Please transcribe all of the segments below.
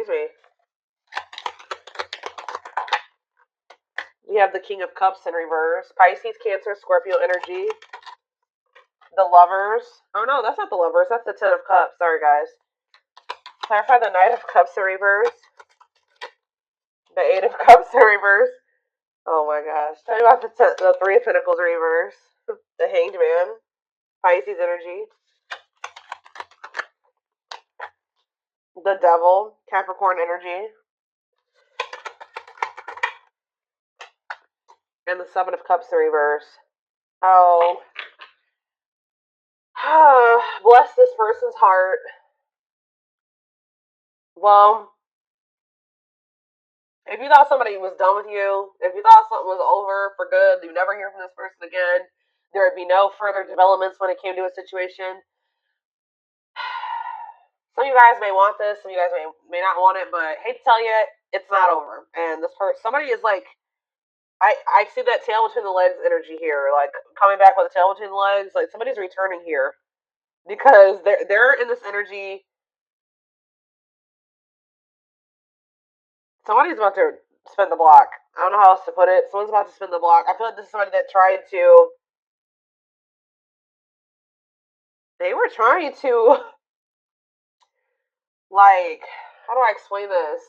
Excuse me. We have the King of Cups in reverse. Pisces, Cancer, Scorpio energy. The Lovers. Oh no, that's not the Lovers. That's the Ten of Cups. Sorry, guys. Clarify the Knight of Cups in reverse. The Eight of Cups in reverse. Oh my gosh. Tell me about the Three of Pentacles in reverse. The Hanged Man. Pisces energy. The Devil. Capricorn energy. And the Seven of Cups in reverse. Oh. Bless this person's heart. Well, if you thought somebody was done with you, if you thought something was over for good, you never hear from this person again, there would be no further developments when it came to a situation. Some of you guys may want this, some of you guys may not want it, but I hate to tell you, it's not over. And this person, somebody is like, I see that tail between the legs energy here, like coming back with a tail between the legs. Like somebody's returning here because they're in this energy. Somebody's about to spin the block. I don't know how else to put it. Someone's about to spin the block. I feel like this is somebody that tried to. They were trying to, like, how do I explain this?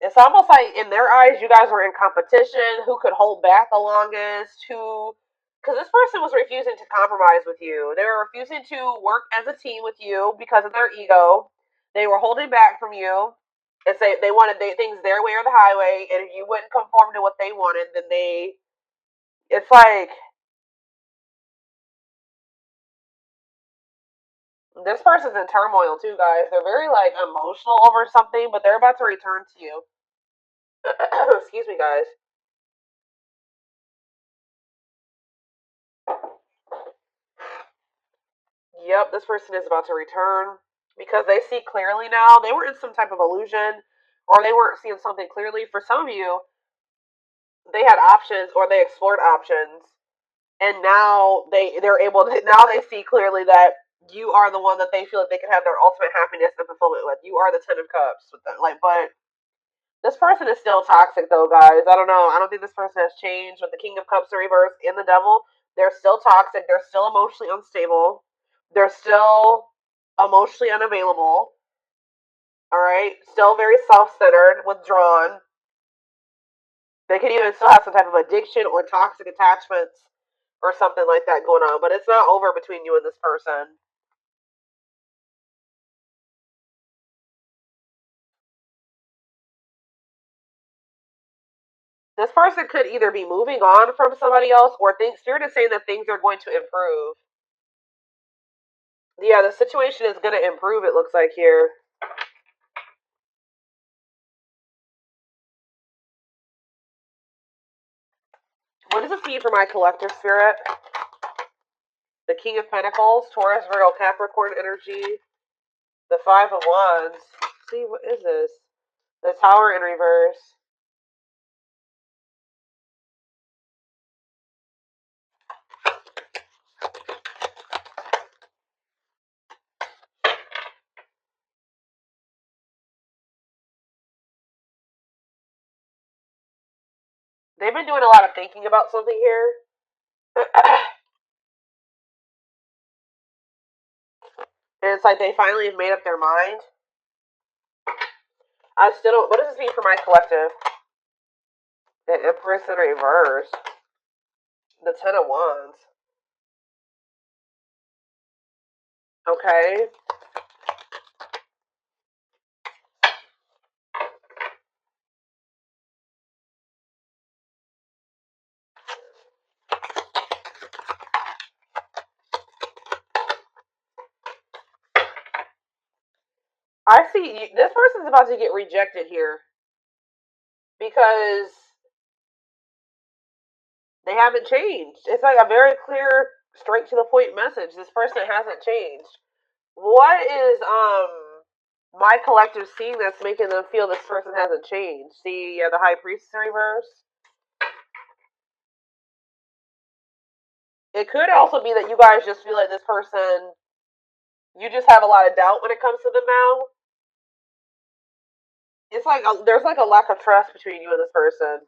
It's almost like in their eyes, you guys were in competition. Who could hold back the longest? Because this person was refusing to compromise with you. They were refusing to work as a team with you because of their ego. They were holding back from you. And say they wanted things their way or the highway. And if you wouldn't conform to what they wanted, then it's like, this person's in turmoil too, guys. They're very like emotional over something, but they're about to return to you. Excuse me, guys. Yep, this person is about to return because they see clearly now. They were in some type of illusion or they weren't seeing something clearly. For some of you, they had options or they explored options and now they're able to, now they see clearly that you are the one that they feel like they can have their ultimate happiness and fulfillment with. You are the Ten of Cups with them. Like, but this person is still toxic though, guys. I don't know. I don't think this person has changed with the King of Cups in reverse and the Devil. They're still toxic. They're still emotionally unstable. They're still emotionally unavailable. All right. Still very self-centered, withdrawn. They could even still have some type of addiction or toxic attachments or something like that going on. But it's not over between you and this person. This person could either be moving on from somebody else or Spirit is saying that things are going to improve. Yeah, the situation is going to improve, it looks like here. What does this mean for my collective spirit? The King of Pentacles, Taurus, Virgo, Capricorn energy. The Five of Wands. See, what is this? The Tower in reverse. They've been doing a lot of thinking about something here. And it's like they finally have made up their mind. I still don't. What does this mean for my collective? The Empress in reverse. The Ten of Wands. Okay. I see this person's about to get rejected here because they haven't changed. It's like a very clear, straight to the point message. This person hasn't changed. What is my collective seeing that's making them feel this person hasn't changed? See, the High Priestess in reverse. It could also be that you guys just feel like this person, you just have a lot of doubt when it comes to them now. It's like there's like a lack of trust between you and this person.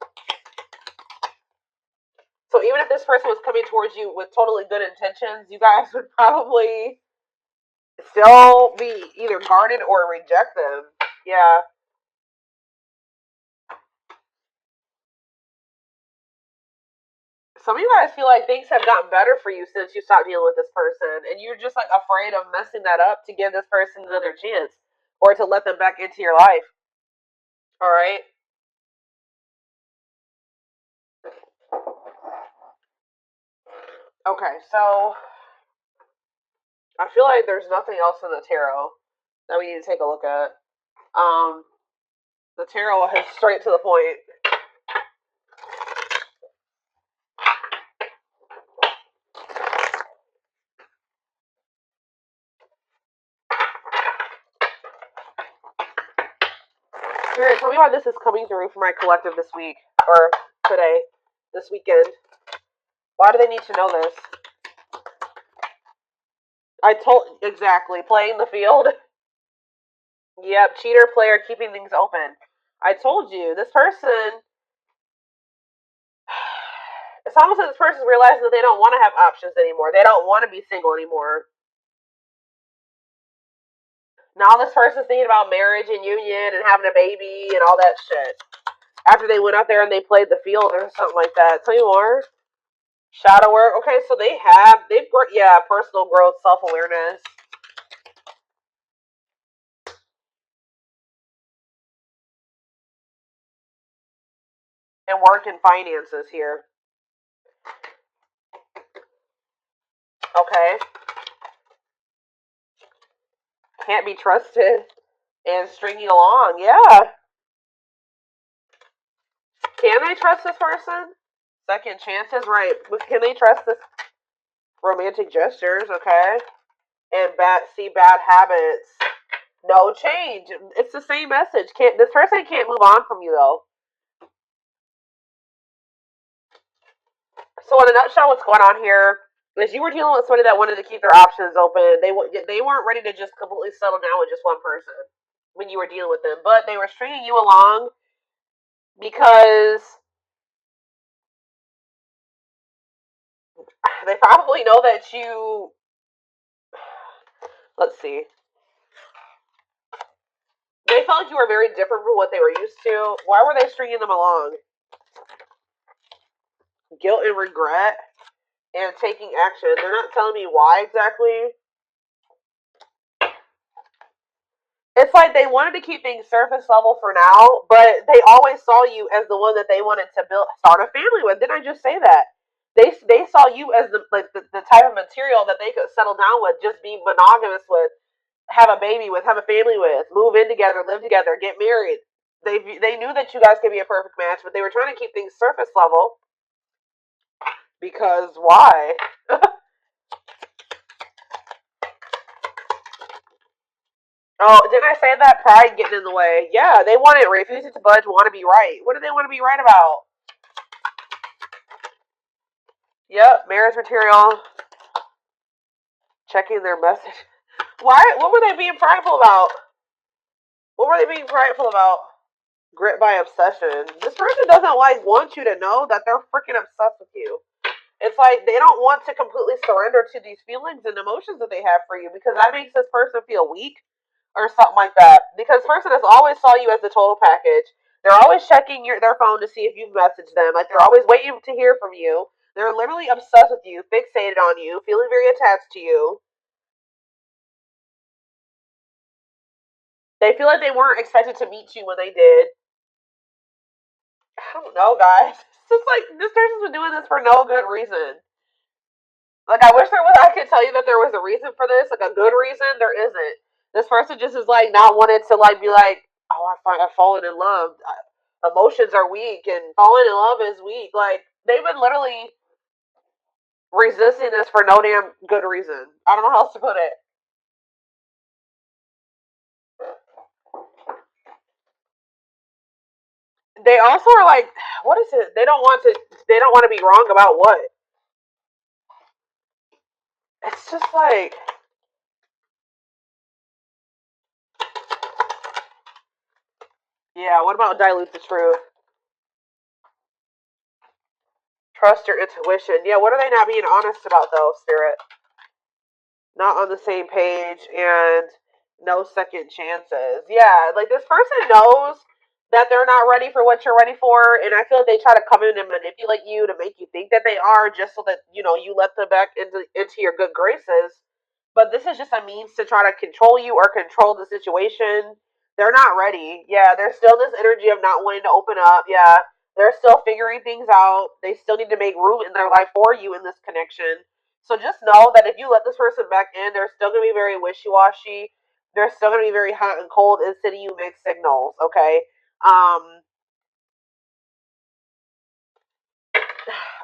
So even if this person was coming towards you with totally good intentions, you guys would probably still be either guarded or reject them. Yeah. Some of you guys feel like things have gotten better for you since you stopped dealing with this person, and you're just like afraid of messing that up to give this person another chance or to let them back into your life. All right. Okay, so I feel like there's nothing else in the tarot that we need to take a look at. Um, the tarot is straight to the point. Spirit, tell me why this is coming through for my collective this week or today, this weekend. Why do they need to know this? I told exactly playing the field. Yep, cheater player keeping things open. I told you this person. It's almost like this person's realizing that they don't want to have options anymore. They don't want to be single anymore. Now this person's thinking about marriage and union and having a baby and all that shit. After they went out there and they played the field or something like that. Tell you more. Shadow work. Okay, so they've personal growth, self awareness. And work and finances here. Okay. Can't be trusted and stringing along. Yeah. Can they trust this person? Second chances, right. Can they trust this romantic gestures, okay? And see bad habits. No change. It's the same message. This person can't move on from you though. So in a nutshell, what's going on here is you were dealing with somebody that wanted to keep their options open. They weren't ready to just completely settle down with just one person when you were dealing with them, but they were stringing you along because they probably know that you. Let's see. They felt like you were very different from what they were used to. Why were they stringing them along? Guilt and regret and taking action. They're not telling me why exactly. It's like they wanted to keep things surface level for now, but they always saw you as the one that they wanted to start a family with. Didn't I just say that? They saw you as the type of material that they could settle down with, just be monogamous with, have a baby with, have a family with, move in together, live together, get married. They knew that you guys could be a perfect match, but they were trying to keep things surface level because why? Oh, didn't I say that? Pride getting in the way. Yeah, they want it. Refusing to budge, want to be right. What do they want to be right about? Yep, marriage material. Checking their message. Why? What were they being prideful about? What were they being prideful about? Grit by obsession. This person doesn't want you to know that they're freaking obsessed with you. It's like they don't want to completely surrender to these feelings and emotions that they have for you because that makes this person feel weak or something like that. Because this person has always saw you as the total package. They're always checking their phone to see if you've messaged them. Like they're always waiting to hear from you. They're literally obsessed with you, fixated on you, feeling very attached to you. They feel like they weren't expected to meet you when they did. I don't know, guys. It's just like this person's been doing this for no good reason. Like I wish there was. I could tell you that there was a reason for this, like a good reason. There isn't. This person just is like not wanted to like be like, oh, I've fallen in love. Emotions are weak, and falling in love is weak. Like they've been literally resisting this for no damn good reason. I don't know how else to put it. They also are like, what is it? They don't want to. They don't want to be wrong about what. It's just like Yeah, what about dilute the truth? Trust your intuition. Yeah, what are they not being honest about though, Spirit? Not on the same page and no second chances. Yeah, like this person knows that they're not ready for what you're ready for, and I feel like they try to come in and manipulate you to make you think that they are, just so that you let them back into your good graces. But this is just a means to try to control you or control the situation. They're not ready. Yeah, there's still this energy of not wanting to open up. Yeah, they're still figuring things out. They still need to make room in their life for you in this connection. So just know that if you let this person back in, they're still going to be very wishy washy. They're still going to be very hot and cold and sending you mixed signals. Okay. Um,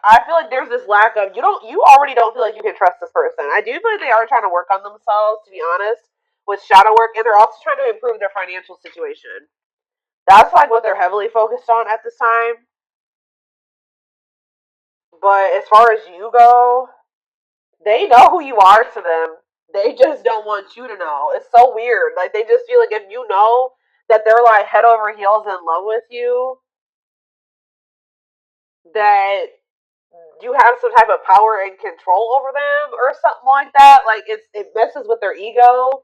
I feel like there's this lack of you already don't feel like you can trust this person. I do feel like they are trying to work on themselves, to be honest, with shadow work, and they're also trying to improve their financial situation. That's like what they're heavily focused on at this time. But as far as you go, they know who you are to them. They just don't want you to know. It's so weird. Like they just feel like if you know that they're like head over heels in love with you, that you have some type of power and control over them or something like that. Like it messes with their ego.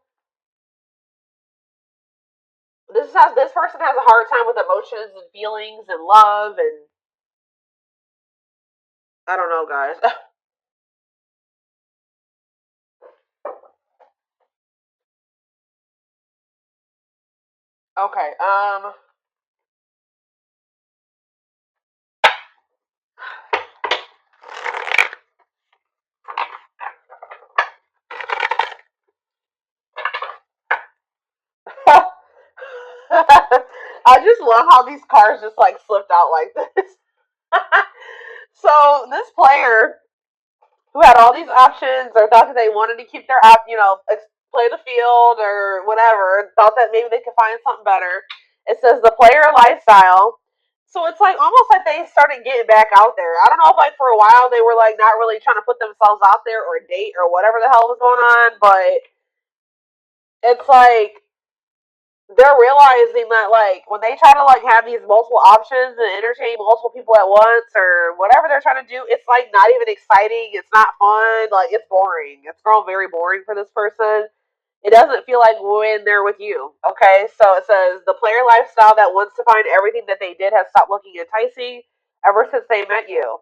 This person has a hard time with emotions and feelings and love and I don't know, guys. Okay. I just love how these cards just like slipped out like this. So this player who had all these options or thought that they wanted to keep their play the field or whatever, thought that maybe they could find something better. It says the player lifestyle. So it's like almost like they started getting back out there. I don't know if like for a while they were like not really trying to put themselves out there or date or whatever the hell was going on, but it's like they're realizing that like when they try to like have these multiple options and entertain multiple people at once or whatever they're trying to do, it's like not even exciting. It's not fun. Like it's boring. It's grown very boring for this person. It doesn't feel like when they're with you. Okay, so it says the player lifestyle that wants to find everything that they did has stopped looking enticing ever since they met you.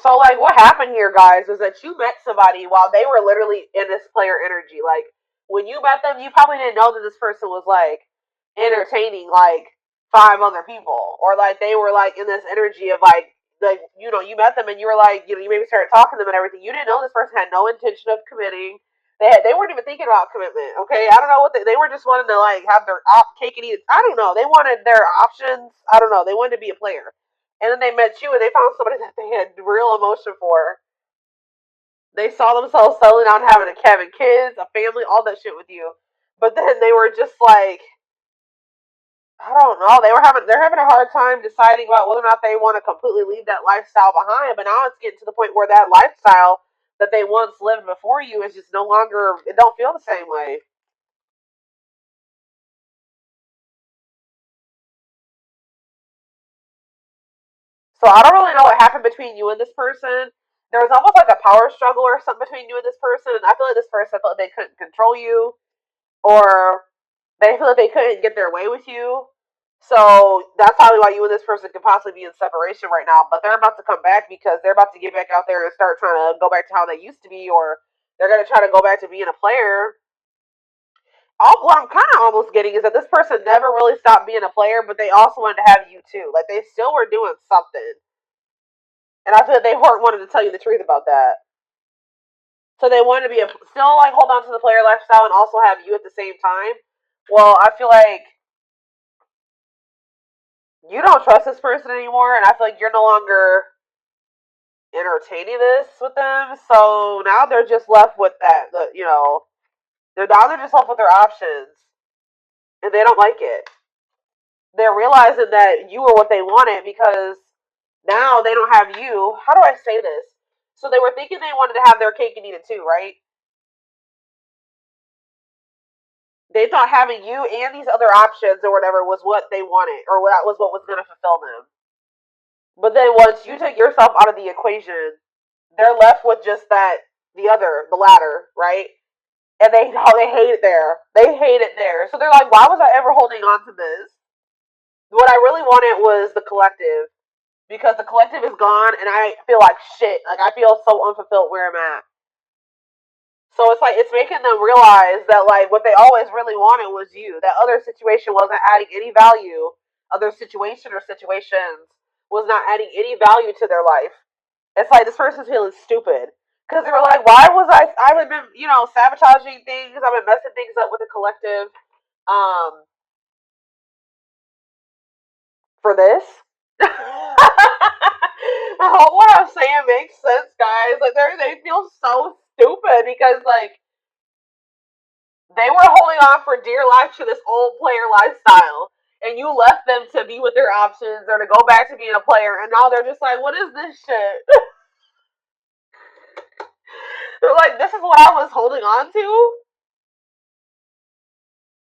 So like what happened here, guys, was that you met somebody while they were literally in this player energy. Like when you met them, you probably didn't know that this person was like entertaining like five other people. Or like they were like in this energy of like you met them and you were like, you maybe started talking to them and everything. You didn't know this person had no intention of committing. They weren't even thinking about commitment. Okay, I don't know what they were just wanting to like have their cake and eat it. I don't know. They wanted their options. I don't know. They wanted to be a player. And then they met you and they found somebody that they had real emotion for. They saw themselves settling down, having kids, a family, all that shit with you. But then they were just like, I don't know. They're having a hard time deciding about whether or not they want to completely leave that lifestyle behind. But now it's getting to the point where that lifestyle that they once lived before you is just no longer. It don't feel the same way. So I don't really know what happened between you and this person. There was almost like a power struggle or something between you and this person. And I feel like this person felt like they couldn't control you, or they feel like they couldn't get their way with you. So that's probably why you and this person could possibly be in separation right now. But they're about to come back because they're about to get back out there and start trying to go back to how they used to be, or they're going to try to go back to being a player. What I'm kind of almost getting is that this person never really stopped being a player, but they also wanted to have you too. Like they still were doing something, and I feel like they weren't wanted to tell you the truth about that. So they wanted to be still like hold on to the player lifestyle and also have you at the same time. Well, I feel like you don't trust this person anymore, and I feel like you're no longer entertaining this with them. So now they're just left with that. They're just left with their options, and they don't like it. They're realizing that you are what they wanted because now they don't have you. How do I say this? So they were thinking they wanted to have their cake and eat it too, right? They thought having you and these other options or whatever was what they wanted, or that was what was going to fulfill them. But then once you take yourself out of the equation, they're left with just that, the latter, right? And they hate it there. They hate it there. So they're like, why was I ever holding on to this? What I really wanted was the collective, because the collective is gone, and I feel like shit. Like I feel so unfulfilled where I'm at. So it's like it's making them realize that like what they always really wanted was you. That other situation wasn't adding any value. Other situation or situations was not adding any value to their life. It's like this person's feeling stupid because they were like, "Why was I? I've been, sabotaging things. I've been messing things up with the collective, for this." I hope what I'm saying makes sense, guys. Like they feel so stupid because like they were holding on for dear life to this old player lifestyle, and you left them to be with their options or to go back to being a player, and now they're just like, "What is this shit?" They're like, "This is what I was holding on to."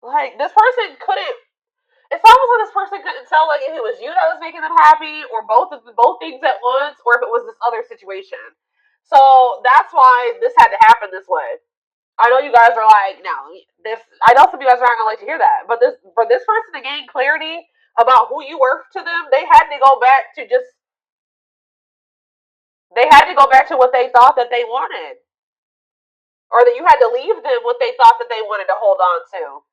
Like this person couldn't. It's almost like this person couldn't tell like if it was you that was making them happy, or both things at once, or if it was this other situation. So that's why this had to happen this way. I know you guys are like, no, this. I know some of you guys are not gonna like to hear that, but this for this person to gain clarity about who you were to them, they had to go back to just. They had to go back to what they thought that they wanted, or that you had to leave them what they thought that they wanted to hold on to.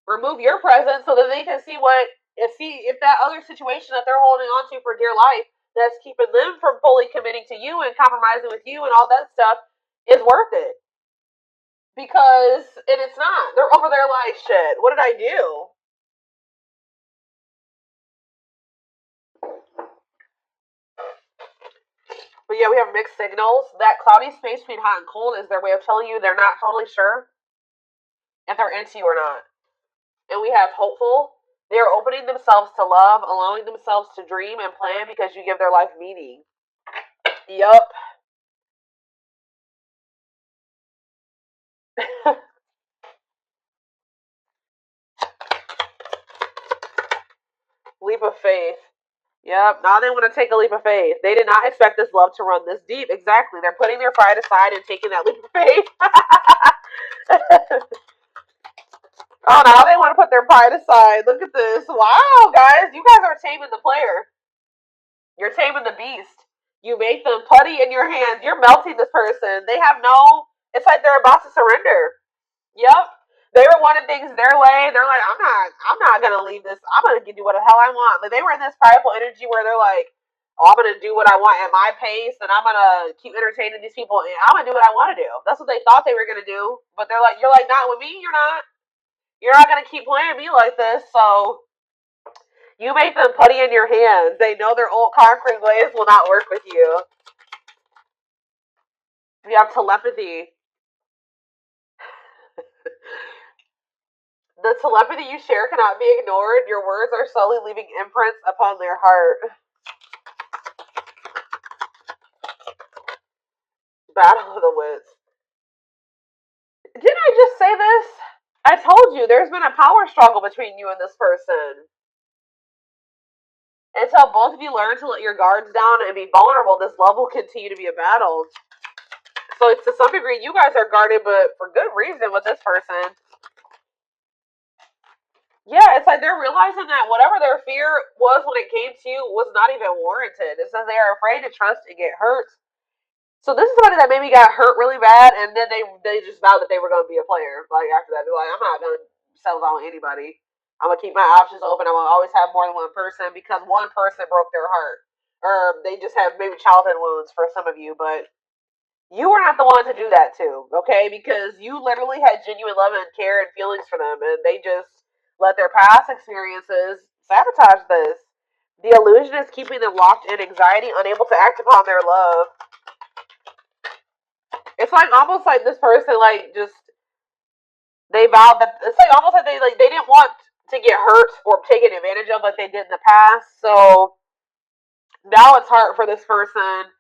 Remove your presence so that they can see if that other situation that they're holding on to for dear life that's keeping them from fully committing to you and compromising with you and all that stuff is worth it. Because and it's not. They're over there like shit. What did I do? But yeah, we have mixed signals. That cloudy space between hot and cold is their way of telling you they're not totally sure if they're into you or not. And we have hopeful. They are opening themselves to love, allowing themselves to dream and plan because you give their life meaning. Yup. Leap of faith. Yep. Now they want to take a leap of faith. They did not expect this love to run this deep. Exactly. They're putting their pride aside and taking that leap of faith. Oh, now they want to put their pride aside. Look at this. Wow, guys. You guys are taming the player. You're taming the beast. You make them putty in your hands. You're melting this person. They have no. It's like they're about to surrender. Yep. They were wanting things their way. They're like, I'm not gonna leave this. I'm gonna do what the hell I want. But they were in this prideful energy where they're like, oh, I'm gonna do what I want at my pace, and I'm gonna keep entertaining these people, and I'm gonna do what I want to do. That's what they thought they were gonna do. But they're like, you're like, not with me. You're not. You're not gonna keep playing me like this. So you make them putty in your hands. They know their old conquering ways will not work with you. We have telepathy. The telepathy you share cannot be ignored. Your words are slowly leaving imprints upon their heart. Battle of the wits. Didn't I just say this? I told you there's been a power struggle between you and this person. Until both of you learn to let your guards down and be vulnerable, this love will continue to be a battle. So to some degree, you guys are guarded, but for good reason with this person. Yeah, it's like they're realizing that whatever their fear was when it came to you was not even warranted. It says they are afraid to trust and get hurt. So this is somebody that maybe got hurt really bad, and then they just vowed that they were going to be a player. Like after that, they're like, I'm not going to settle down with anybody. I'm going to keep my options open. I'm going to always have more than one person because one person broke their heart. Or they just have maybe childhood wounds for some of you, but you were not the one to do that to, okay? Because you literally had genuine love and care and feelings for them, and they just let their past experiences sabotage this. The illusion is keeping them locked in anxiety, unable to act upon their love. It's like almost like this person like just they vowed that it's like almost like they didn't want to get hurt or taken advantage of like they did in the past. So now it's hard for this person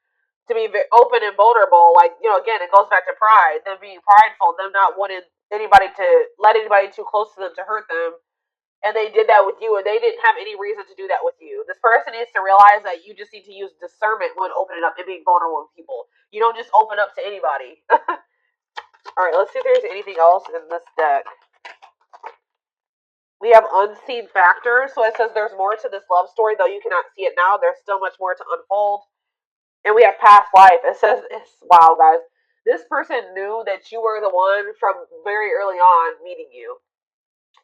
to be open and vulnerable. Like, again, it goes back to pride, them being prideful, them not wanting anybody to let anybody too close to them to hurt them. And they did that with you, and they didn't have any reason to do that with you. This person needs to realize that you just need to use discernment when opening up and being vulnerable with people. You don't just open up to anybody. All right, let's see if there's anything else in this deck. We have unseen factors. So it says there's more to this love story, though you cannot see it now. There's still much more to unfold. And we have past life. It says, wow, guys. This person knew that you were the one from very early on meeting you.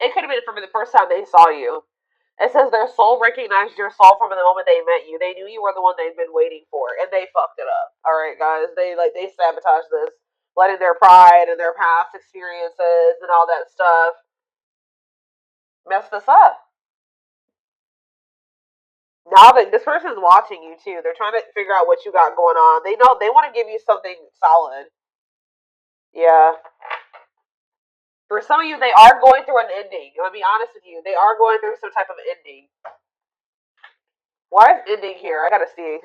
It could have been from the first time they saw you. It says their soul recognized your soul from the moment they met you. They knew you were the one they'd been waiting for, and they fucked it up. All right, guys. They sabotaged this, letting their pride and their past experiences and all that stuff mess this up. Now that this person's watching you too, they're trying to figure out what you got going on. They know they want to give you something solid. Yeah. For some of you, they are going through an ending. I'm going to be honest with you. They are going through some type of ending. Why is ending here? I got to see.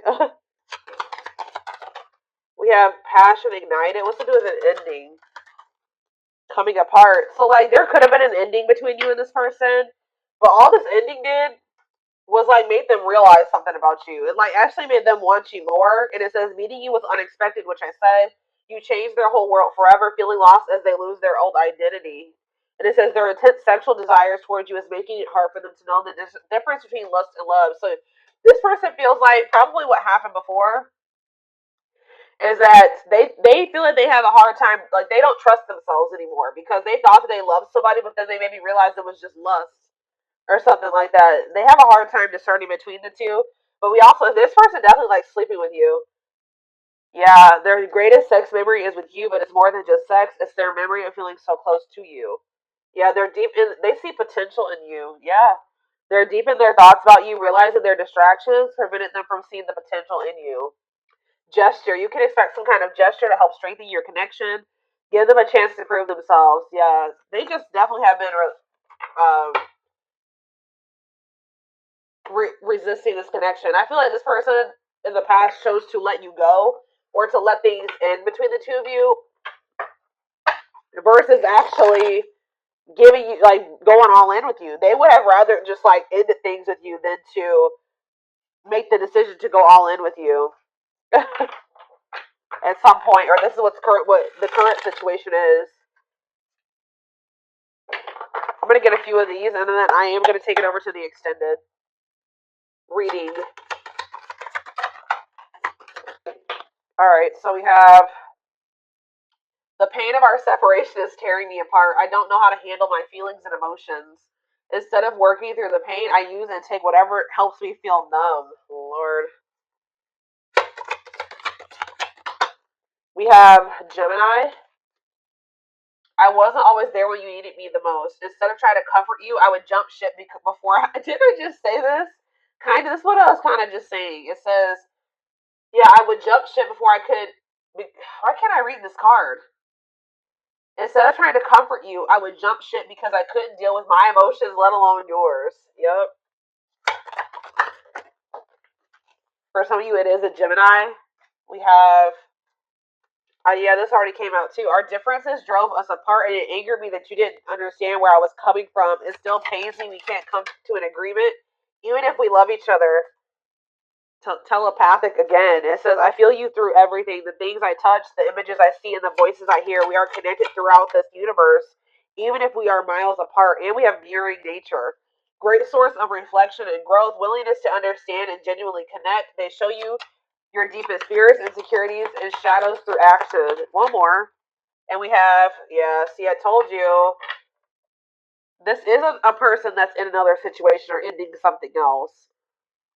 We have passion ignited. What's to do with an ending? Coming apart. So, like, there could have been an ending between you and this person. But all this ending did was, like, made them realize something about you. It, like, actually made them want you more. And it says, meeting you was unexpected, which I said. You changed their whole world forever, feeling lost as they lose their old identity. And it says their intense sexual desires towards you is making it hard for them to know the difference between lust and love. So this person feels like probably what happened before is that they feel like they have a hard time, like they don't trust themselves anymore because they thought that they loved somebody, but then they maybe realized it was just lust or something like that. They have a hard time discerning between the two. But we also, this person definitely likes sleeping with you. Yeah, their greatest sex memory is with you, but it's more than just sex. It's their memory of feeling so close to you. Yeah, they're deep in, they see potential in you. Yeah. They're deep in their thoughts about you, realizing their distractions prevented them from seeing the potential in you. Gesture. You can expect some kind of gesture to help strengthen your connection. Give them a chance to prove themselves. Yeah, they just definitely have been um, resisting this connection. I feel like this person in the past chose to let you go or to let things end between the two of you versus actually giving you, like, going all in with you. They would have rather just, like, ended things with you than to make the decision to go all in with you at some point, or this is what the current situation is. I'm going to get a few of these, and then I am going to take it over to the extended reading. Alright, so we have the pain of our separation is tearing me apart. I don't know how to handle my feelings and emotions. Instead of working through the pain, I use and take whatever helps me feel numb. Lord. We have Gemini. I wasn't always there when you needed me the most. Instead of trying to comfort you, I would jump ship before did I just say this? Kind of, this is what I was kind of just saying. It says, yeah, I would jump ship before I could. Why can't I read this card? Instead of trying to comfort you, I would jump ship because I couldn't deal with my emotions, let alone yours. Yep. For some of you, it is a Gemini. We have, yeah, this already came out too. Our differences drove us apart, and it angered me that you didn't understand where I was coming from. It still pains me we can't come to an agreement, even if we love each other. Telepathic again. It says, I feel you through everything. The things I touch, the images I see, and the voices I hear. We are connected throughout this universe, even if we are miles apart, and we have mirroring nature. Great source of reflection and growth, willingness to understand and genuinely connect. They show you your deepest fears, insecurities, and shadows through action. One more. And we have, yeah, see, I told you. This isn't a person that's in another situation or ending something else.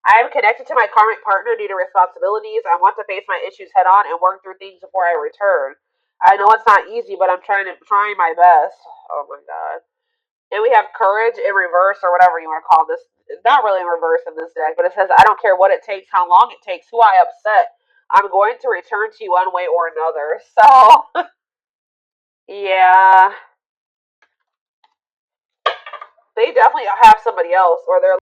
I am connected to my karmic partner due to responsibilities. I want to face my issues head on and work through things before I return. I know it's not easy, but I'm trying my best. Oh my god. And we have courage in reverse, or whatever you want to call this. It's not really in reverse in this deck, but it says, I don't care what it takes, how long it takes, who I upset. I'm going to return to you one way or another. So, yeah. They definitely have somebody else, or they're